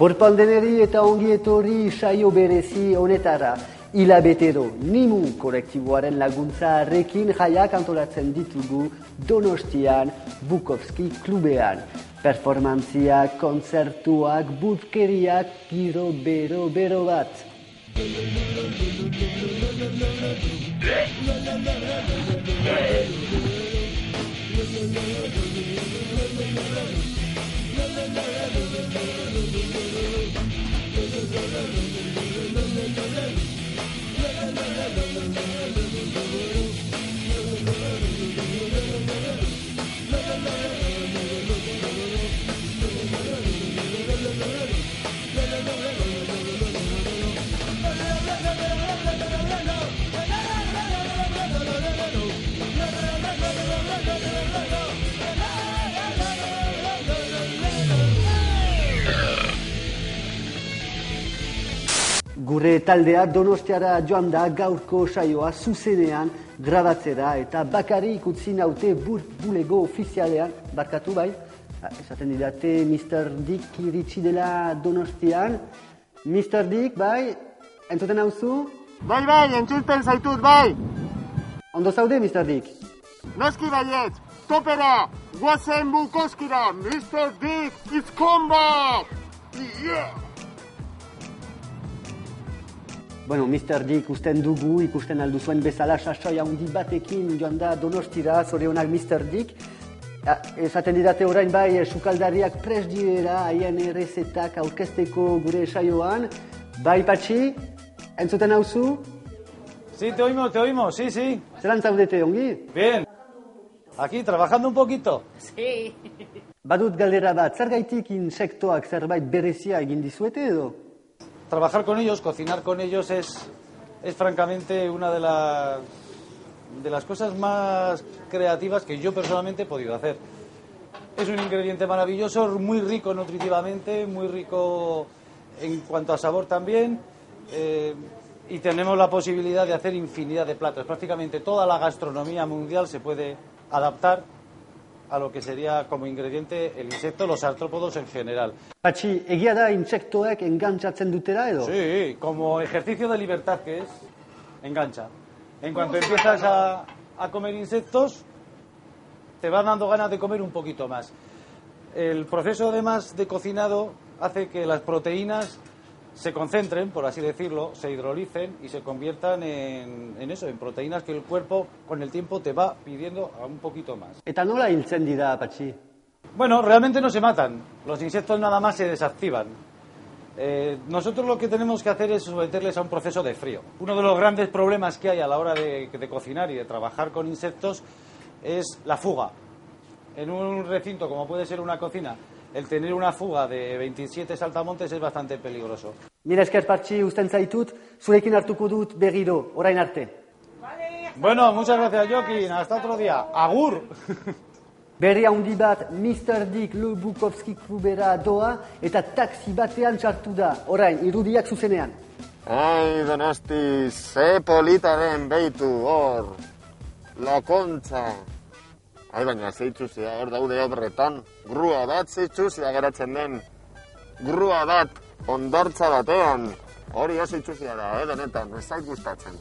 Borpaldeneri eta ongi etorri saio berezi honetara. Hilabetero Nimu kolektiboaren laguntzarekin jaiak antolatzen ditugu Donostian Bukowski klubean. Performantziak, kontzertuak, budkeriak, giro bero bat. Gure taldea Donostiara joan da gaurko saioa zuzenean grabatzera eta bakarrik utzi naute bulego ofizialean, barkatu bai, esaten didate Mr. Dick iritsi dela Donostian. Mr. Dick, bai, entzuten hauzu? Bai, entzuten zaitut, bai! Ondo zaude, Mr. Dick? Noski baiet, topera, guazen Bukowskira, Mr. Dick, it's combat! Yeah! Bueno, Mr. Dick ikusten dugu, ikusten aldu zuen bezala sasoi handi batekin joan da Donostira, zorionak Mr. Dick. Esaten didate orain bai, sukaldariak prest direla haien errezetak aurkezteko gure saioan. Bai, Patxi, entzuten hauzu? Sí, te oímos, sí. Zeran zaudete, ongi? Bien. Aquí, trabajando un poquito. Sí. Badut galdera bat, zergaitik insektoak zerbait berezia egin dizuete edo? Trabajar con ellos, cocinar con ellos es francamente una de las cosas más creativas que yo personalmente he podido hacer. Es un ingrediente maravilloso, muy rico nutritivamente, muy rico en cuanto a sabor también, y tenemos la posibilidad de hacer infinidad de platos. Prácticamente toda la gastronomía mundial se puede adaptar a lo que sería como ingrediente el insecto, los artrópodos en general. Patxi, egia da intsektoek engantzatzen dutela edo? Sí, como ejercicio de libertad que es, engancha. En cuanto empiezas a comer insectos, te van dando ganas de comer un poquito más. El proceso además de cocinado hace que las proteínas se concentren, por así decirlo, se hidrolicen y se conviertan en proteínas que el cuerpo con el tiempo te va pidiendo un poquito más. Eta nola hiltzen dira, Patxi? Bueno, realmente no se matan, los insectos nada más se desactivan. Nosotros lo que tenemos que hacer es someterles a un proceso de frío. Uno de los grandes problemas que hay a la hora de cocinar y de trabajar con insectos es la fuga. En un recinto como puede ser una cocina, el tener una fuga de 27 saltamontes es bastante peligroso. Mira esker, Patxi, usten zaitut, zurekin hartuko dut berriro, orain arte. Bueno, muchas gracias, Joaquín. Hasta otro día. Agur! Berri handi bat Mr. Dick Le Bukowski klubera doa eta taxi batean sartu da, orain, irudiak zuzenean. Ai, Donosti, ze polita den beitu, hor, lokontza. Ai, baina zeitzuzia, hor daude obretan, grua bat zeitzuzia geratzen den. Grua bat, ondortza batean. Hori oso itxuzia da, denetan, ez zait gustatzen.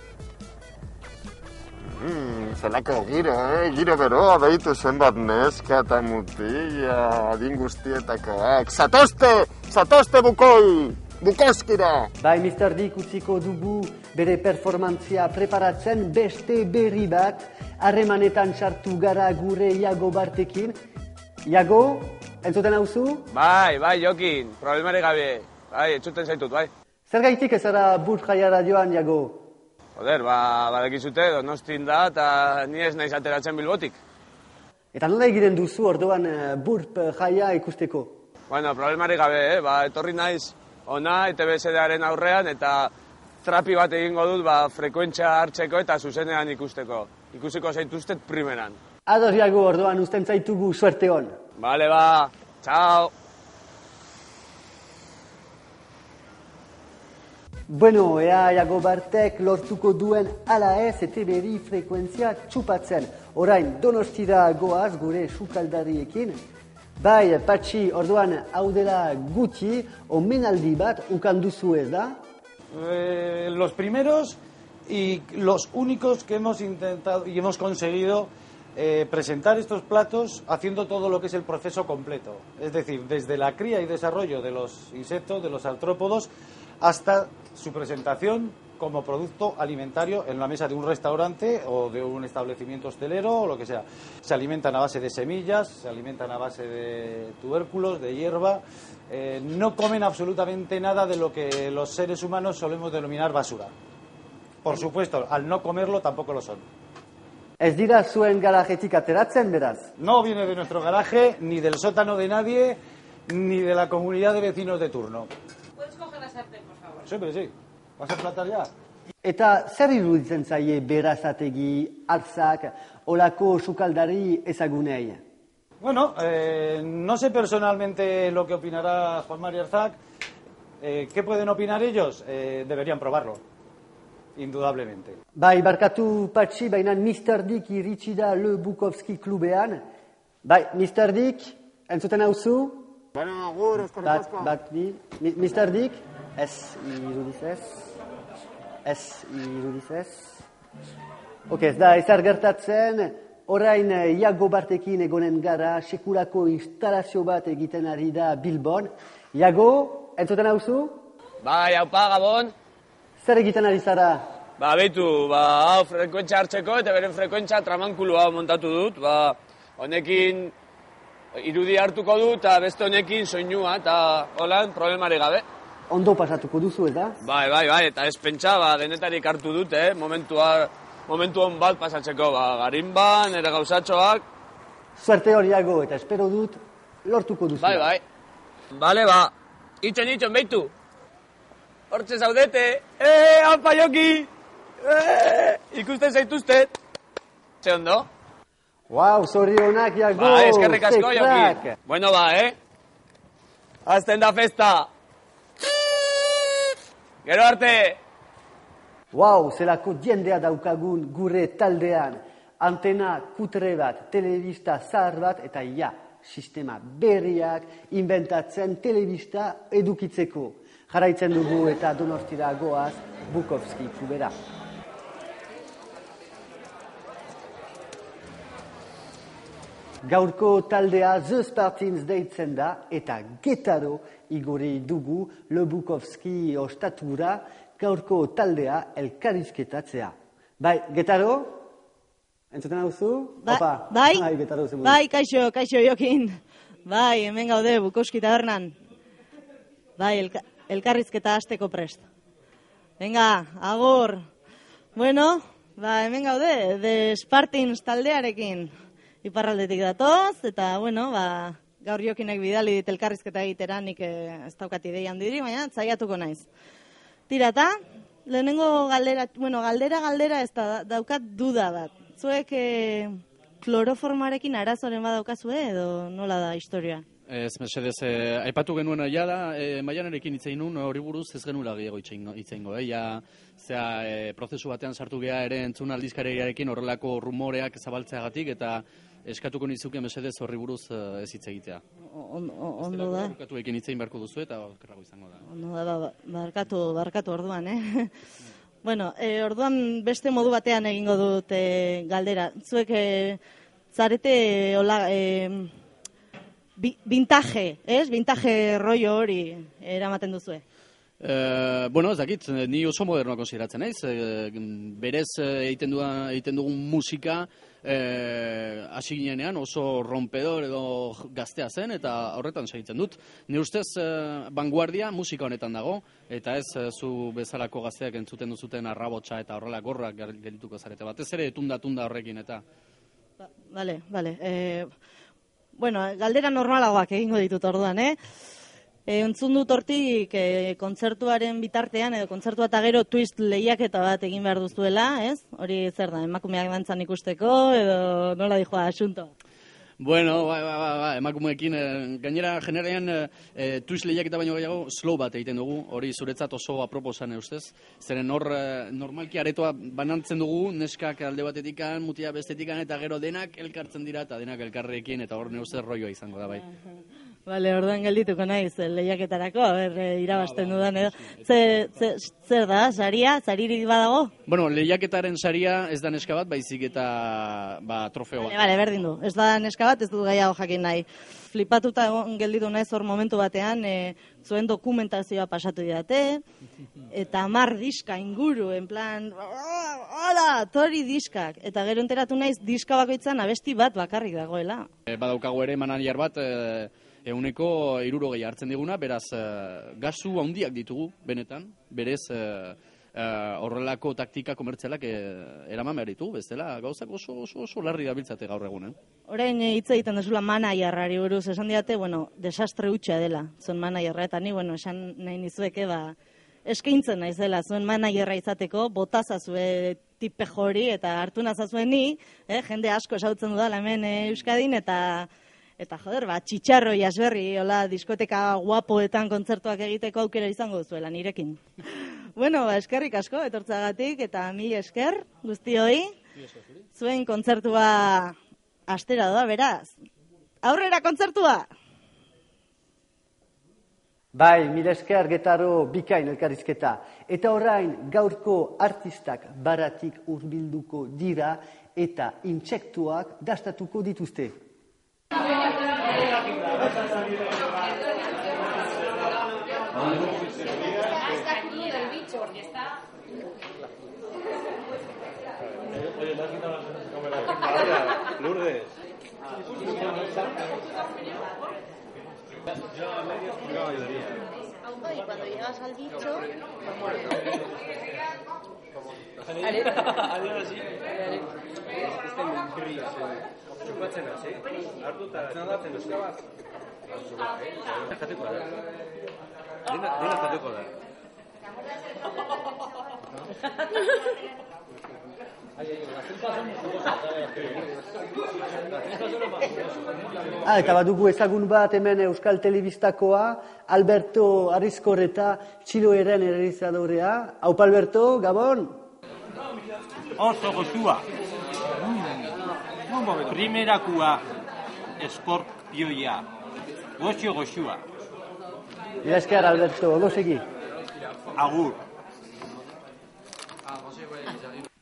Zelako giro, giro beroa behitu zenbat neska eta mutila, adin guztietakoak. Zatozte Bukowskira! Bai, Mr. Dick utziko dugu bere performantzia preparatzen beste berri bat, harremanetan sartu gara gure Iago Bartekin. Iago, entzuten hauzu? Bai, Jokin, problemare gabe. Bai, entzuten zaitut, bai. Zergaitik ez ara burt jaiara joan, Iago? Joder, badakizute, Donostin da, eta ni ez naiz ateratzen Bilbotik. Eta nola egiten duzu orduan burp jaia ikusteko? Bueno, problemari gabe, etorri naiz ona ETB-aren aurrean, eta trapi bat egingo dut, frekuentzia hartzeko eta zuzenean ikusteko. Ikusiko zaituztet primeran. Ados, Iago, orduan usten zaitugu suerte hon. Vale, txao! Bueno, ea Iago Bartek lortuko duen ala ez ETB-ri frekuentzia txupatzen. Orain, Donostira goaz gure sukaldariekin. Bai, Patxi, orduan, hau dela gutxi, omenaldi bat ukan duzu ez da? Los primeros y los únicos que hemos intentado y hemos conseguido presentar estos platos haciendo todo lo que es el proceso completo. Es decir, desde la cría y desarrollo de los insectos, de los artrópodos, hasta su presentación como producto alimentario en la mesa de un restaurante o de un establecimiento hostelero o lo que sea. Se alimentan a base de semillas, se alimentan a base de tubérculos, de hierba. No comen absolutamente nada de lo que los seres humanos solemos denominar basura. Por supuesto, al no comerlo tampoco lo son. Ez dira zuen garajetik ateratzen, beraz? No viene de nuestro garaje, ni del sótano de nadie, ni de la comunidad de vecinos de turno. ¿Puedes coger la sartén, por favor? Siempre sí. ¿Vas a platar ya? Eta zer iruditzen zaie berazategi, altzak, olako sukaldari ezagunei? Bueno, no sé personalmente lo que opinará Juan María Arzac. ¿Qué pueden opinar ellos? Deberían probarlo, indudablemente. Bai, barkatu Patxi, baina Mr. Dick iritsi da Le Bukowski klubean. Bai, Mr. Dick, entzuten hauzu? Bueno, agur, eskerrik asko. Mr. Dick? Ez irudiz ez. Ok, ez da, ezar gertatzen, orain Iago Bartekin egonen gara, sekulako instalazio bat egiten ari da Bilbon. Iago, entzuten hauzu? Bai, haupa, Gabon. Zer egiten ari zara? Beitu, hau frekuentza hartzeko eta beren frekuentza tramankulu hau montatu dut. Honekin irudi hartuko dut eta beste honekin soinua eta holan problemari gabe. Ondo pasatuko duzu, ez da? Bai, eta ez pentsa, denetarik hartu dut, momentu hon bat pasatzeko, garinban, ere gauzatxoak. Suerte horiago eta espero dut lortuko duzu. Bai. Bale, itxen, beitu. Hortze zaudete, alpa joki, ikusten zaituztet. Ze ondo? Wow, zorionak, Iago. Eskerrik asko, joki. Bueno, azten da festa. Gero arte! Wow, zelako jendea daukagun gure taldean. Antena kutre bat, telebista zahar bat, eta sistema berriak inventatzen telebista edukitzeko. Jarraitzen dugu eta Donostira goaz Bukowski klubera. Gaurko taldea The Spartans deitzen da eta Getaro igorri dugu Le Bukowski ostatura gaurko taldea elkarrizketatzea. Bai, Getaro? Entzuten hauzu? Bai, Getaro, bai, kaixo Jokin. Bai, hemen gaude Bukowski tabernan. Bai, elkarrizketa hasteko prest. Venga, agur. Bueno, hemen gaude The Spartans taldearekin. Iparraldetik datoz, eta, gaur Jokinek bidali dit elkarrizketa egitera, nik ez daukat idei handiri, baina zaiatuko naiz. Tirata, lehenengo galdera ez daukat duda bat. Zuek kloroformarekin arazoren badaukazue, edo nola da historia? Ez, mesedez, aipatu genuen da, Maianarekin hitzein nun, hori buruz ez genuela gehiago hitzeingo. Prozesu batean sartu geha ere entzun aldizkariarekin horrelako rumoreak zabaltzeagatik, eta eskatuko nizuke mesedez horri buruz ez hitz egitea. Ondo da. Bukatuekin hitzein beharko duzu eta okerrago izango da. Ondo da, barkatu orduan, Bueno, orduan beste modu batean egingo dut galdera. Zuek zarete hola... Vintage, ez? Vintage rollo hori eramaten duzue. Ez dakit, ni oso modernoa konsideratzen naiz. Berez egiten dugun musika hasi ginenean oso rompedor edo gaztea zen, eta horretan segitzen dut. Ni ustez vanguardia musika honetan dago, eta ez zu bezalako gazteak entzuten duzuten arrabotsa eta horrela gorrak geldituko zarete. Batez ere tunda horrekin eta... Vale. Galdera normalagoak egingo ditut orduan, Entzun dut hortik kontzertuaren bitartean, edo kontzertua eta gero twist lehiaketa bat egin behar duzuela, ez? Hori zer da, emakumeak dantzan ikusteko, edo nola dijoa asunto? Bueno, emakumeekin, gainera generean twist lehiaketa baino gehiago slow bat egiten dugu, hori zuretzat oso aproposan ustez. Zeren hor normalki aretoa banantzen dugu, neskak alde batetikan, mutia bestetikan, eta gero denak elkartzen dira, eta denak elkarrekin, eta hor neuzez roioa izango da bai. Bale, orduan geldituko naiz lehiaketarako, irabazten dudan edo. Zer da, saria? Saririk badago? Bueno, lehiaketaren saria ez da neska bat, baizik eta trofeo bat. Bale, berdin du. Ez da neska bat, ez du gehiago jakin nahi. Flipatuta gelditu naiz hor momentu batean, zuen dokumentazioa pasatu didate, eta 10 diska inguru, en plan, hola, tori diskak. Eta gero enteratu naiz, diska bakoitzan abesti bat bakarrik dagoela. Badaukagu ere manager bat, eguneko 60 hartzen diguna, beraz gastu handiak ditugu, benetan, berez horrelako taktika komertzialak eraman behar ditugu, bestela gauzak oso larri gabiltzate gaur egunen. Orain hitz egiten dezula managerrari buruz, esan diate, desastre hutsa dela, zuen managerra, eta ni, esan nahi nizueke, eskaintzen naizela zuen managerra izateko, botazazue tipe jori, eta hartu nazazuen ni, jende asko esautzen dudala hemen Euskadin, eta joder, txitxarro jasberri, hola, diskoteka guapoetan kontzertuak egiteko aukera izango duzuela nirekin. Bueno, eskerrik asko, etortzagatik, eta mil esker guztioi. Zuen kontzertua astera doa, beraz. Aurrera kontzertua! Bai, mil esker Getaro bikain elkarrizketa. Eta orain gaurko artistak baratik hurbilduko dira eta intsektuak dastatuko dituzte. Lourdes. Y cuando llegas al bicho... Txupatzen hasi, hartu eta txandatzen uste bat. Jateko da. Dena jateko da. Eta badugu ezagun bat hemen Euskal Telebistakoa, Alberto Arrizkorreta, Txiloeren errealizadorea. Aupa Alberto, Gabon? Oso goxua. Primerakua eskorpioia. Goxua. Mila esker, Alberto, ondo segi. Agur.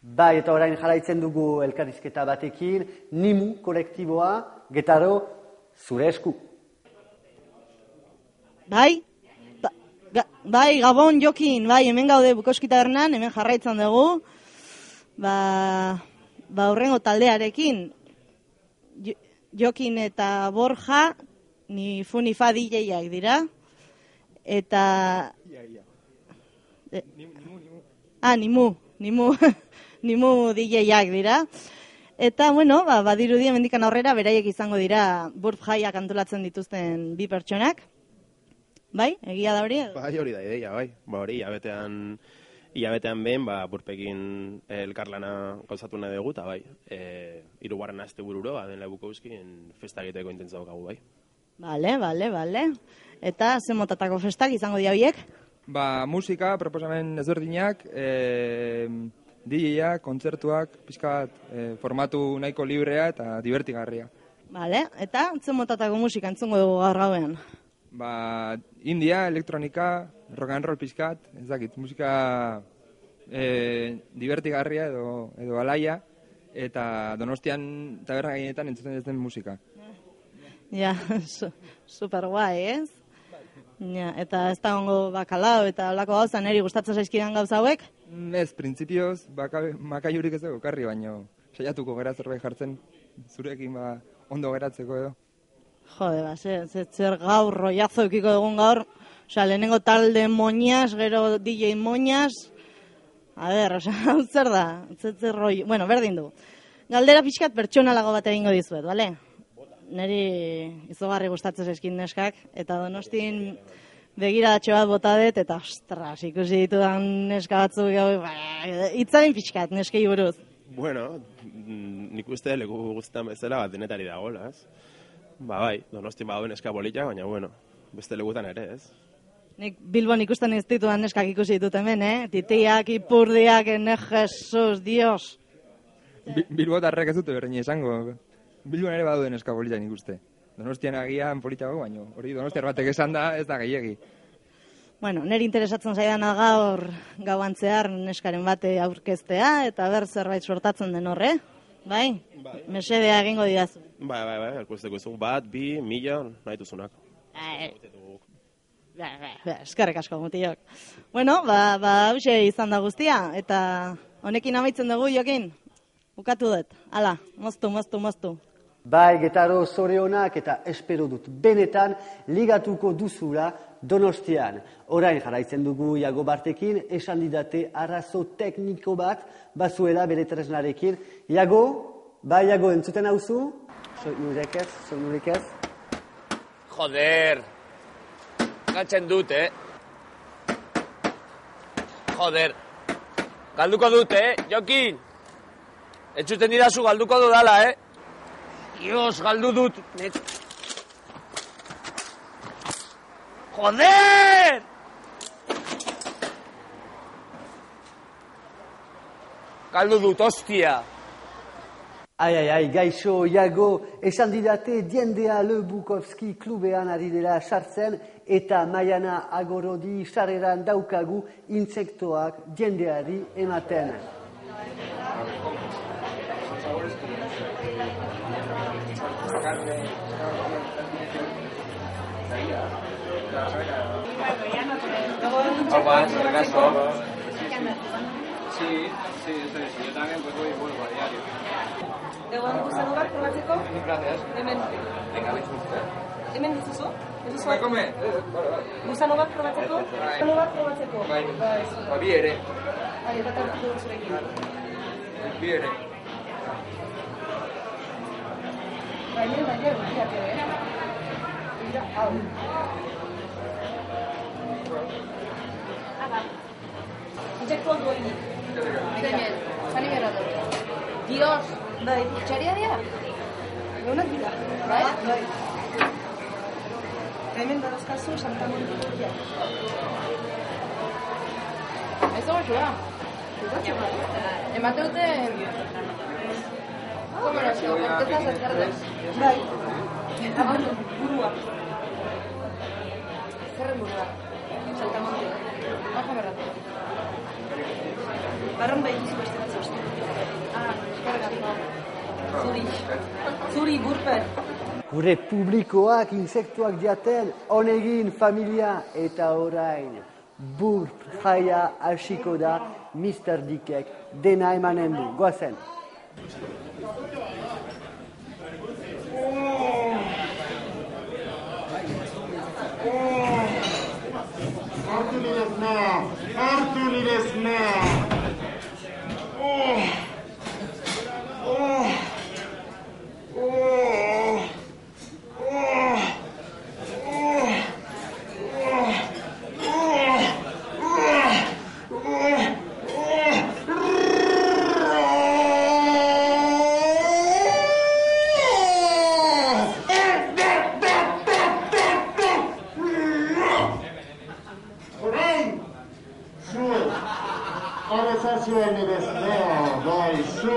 Bai, eta orain jarraitzen dugu elkarrizketa batekin, Nimu kolektiboa, Getaro, zure esku. Bai, Gabon Jokin, bai, hemen gaude Bukoskita Hernan, hemen jarraitzen dugu, hurrengo taldearekin, Jokin eta Borja, ni fu ni fa DJak dira, eta... Nimu DJak dira. Eta, badirudi hemendikan aurrera, beraiek izango dira burp jaiak antolatzen dituzten bi pertsonak. Bai, egia da hori? Bai, hori da ideia, bai. Hori, hilabetean behin, burpekin elkarlana gauzatu nahi dugu, eta bai, 3. astebururo, den Bukowskien festa egiteko intentzia daukagu, bai. Bale. Eta, zen motatako festak izango dira horiek? Musika, proposamen ezberdinak, DJ-ak, kontzertuak, pixkat formatu nahiko librea eta divertigarria. Bale, eta zen motatako musika entzungo dugu gaur gauean? India, elektronika, rock and roll pixkat, ez dakit, musika divertigarria edo alaia, eta Donostian taberna gainetan entzuten ez den musika. Ja, super guai, ez? Ja, eta ez da gongo bakalao eta olako gauza niri gustatzen zaizkidan gauza hauek? Ez, printzipioz, makaiurik ez dugu karri, baino saiatuko gara zerbait jartzen zurekin ondo geratzeko edo. Jode, zer gaur roiazo eukiko dugun gaur, lehenengo talde moñas, gero DJ moñas, zer da, zer roi, berdin du. Galdera pixkat pertsonalago bat egingo dizuet, bale? Neri izugarri gustatzen zaizkin neskak, eta Donostin begiradatxo bat bota dut, eta ostras, ikusi ditudan neska batzuk, itzadin pixkat, neskei buruz. Bueno, nik uste leku guztietan bezala bat denetari dagoela, ez? Bai, Donostin badauden neska politak, baina bueno, beste lekutan ere, ez? Nik Bilbon ikusten ez dituan neskak ikusi ditut hemen, Titiak, ipurdiak, Jesus, Dios. Bilbotarrek ez dute berdin esango. Bilbon ere badauden neska politak nik uste. Donostian agian politago, baina hori Donostiar batek esan da, ez da gehiegi. Bueno, niri interesatzen zaidana gaur gauan zehar neskaren bate aurkeztea eta ber zerbait sortatzen den horre, bai? Mesedea egingo didazu. Bai, aurkezteko ez 1, 2, 1.000, nahi duzunak. Eskerrik asko, mutilok. Bueno, hauxe izan da guztia, eta honekin amaitzen dugu, Jokin? Bukatu dut, hala, moztu. Bai, Getaro zorionak eta espero dut benetan ligatuko duzula Donostian. Orain jarraitzen dugu Iago Bartekin, esan didate arazo tekniko bat bazuela bere tresnarekin. Iago, bai Iago, entzuten hauzu? Soinurik ez? Joder, gatzen dut, Joder, galduko dut, Jokin? Entzuten didazu galduko dudala, Dios, galdu dut. Joder! Galdu dut, ostia. Ai, gaixo, Iago, esan didate diendea Le Bukowski klubean ari dela sartzen eta Maiana Agorodi sarreran daukagu insektoak diendeari ematen. Hola, ¿acaso? Sí, eso es. Yo también pues voy y vuelvo a diario. Egon gusano bat probatzeko? Gracias. Hemen. Venga, ves usted. Hemen dituzu? Bai, come. Gusano bat probatzeko? Gusano bat probatzeko? Bai. Bi ere. Bai, eta tartu zurekin. Bi ere. Bai, guztiak ere, Mira, hau. Aga. Injektuak duenik. Zemen, zani gara dut. Dios, Bai. txaria dira? Egunak dira. Bai? Bai. Hemen darazkazu Santa Monica. Ez dago zua. Emate dute... Komerazio, korteza zerkardez. Bai. Abandu, burua. Zerren burua. Santa Monica. Baja berratu. Barron behituzu beste bat zauzen. Eskerrik asko. Zuri, burpen. Gure publikoak insektuak diaten, honegin familia eta orain. Burp jaia hasiko da Mr. Dickek dena emanen du. Goazen. Hartu nire esnea. Zuen nire esnea, bai, zu.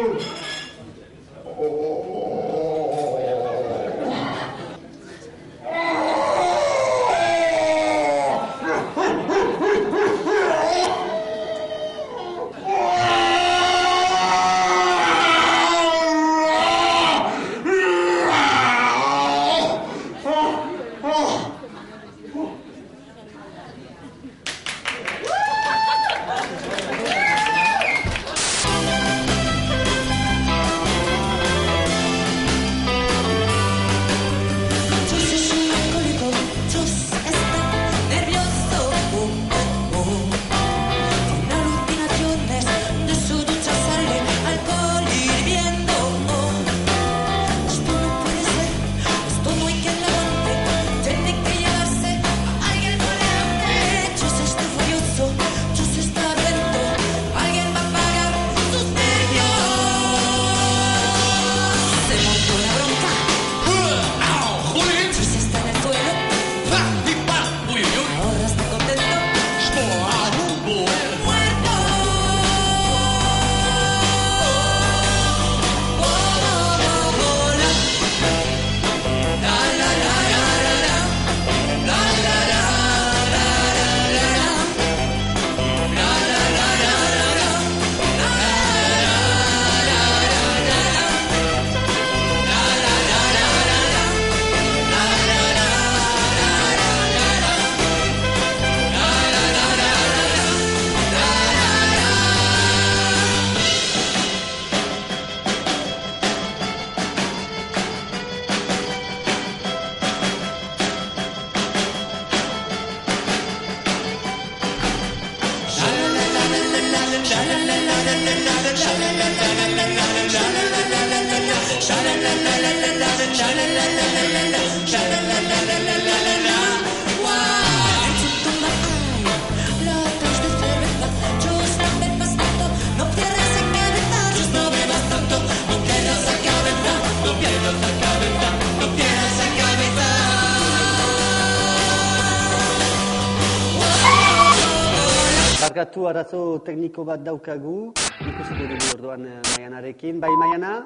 Barkatu arazo tekniko bat daukagu, ikusiko dugu orduan Maianarekin. Bai, Maiana?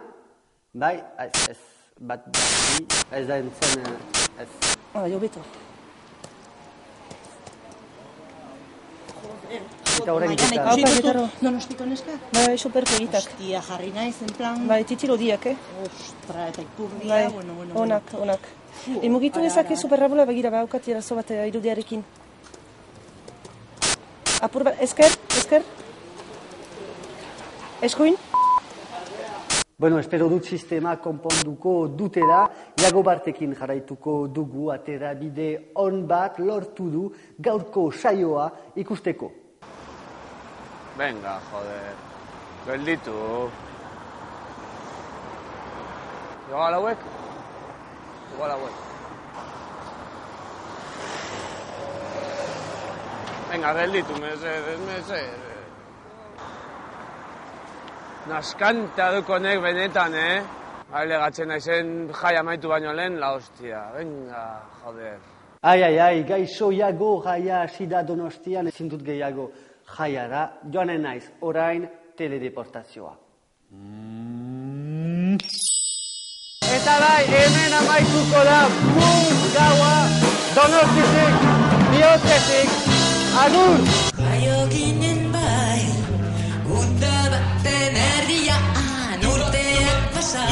Bai, ez, bat, ez da entzen, ez. Jo beto. Eta horren Donostiko neska? Bai, superpolitak. Hostia, jarri naiz, en plan... Bai, titilodiak, Ostra, eta ipurdia, bueno. Onak. Mugitu ezake superrabola begira baukat irazo bat irudiarekin. Apur bat, esker? Eskuin? Bueno, espero dut sistema konponduko dutela, Iago Bartekin jarraituko dugu, atera bide on bat lortu du gaurko saioa ikusteko. Venga, joder. Gelditu. Igual hauek? Venga, gelditu, mesedez. Naskanta dukonek benetan, Haile gatzen naizen jai amaitu baino lehen, la hostia. Venga, joder. Ai, gaixo Iago jaia hasi da Donostian, ezin dut gehiago jaiara, joanen naiz, orain teledeportazioa. Eta bai, hemen amaituko da gaua Donostitik, bihotzetik, agur! Jaio ginen bai, guda baten erdian, urteak pasa.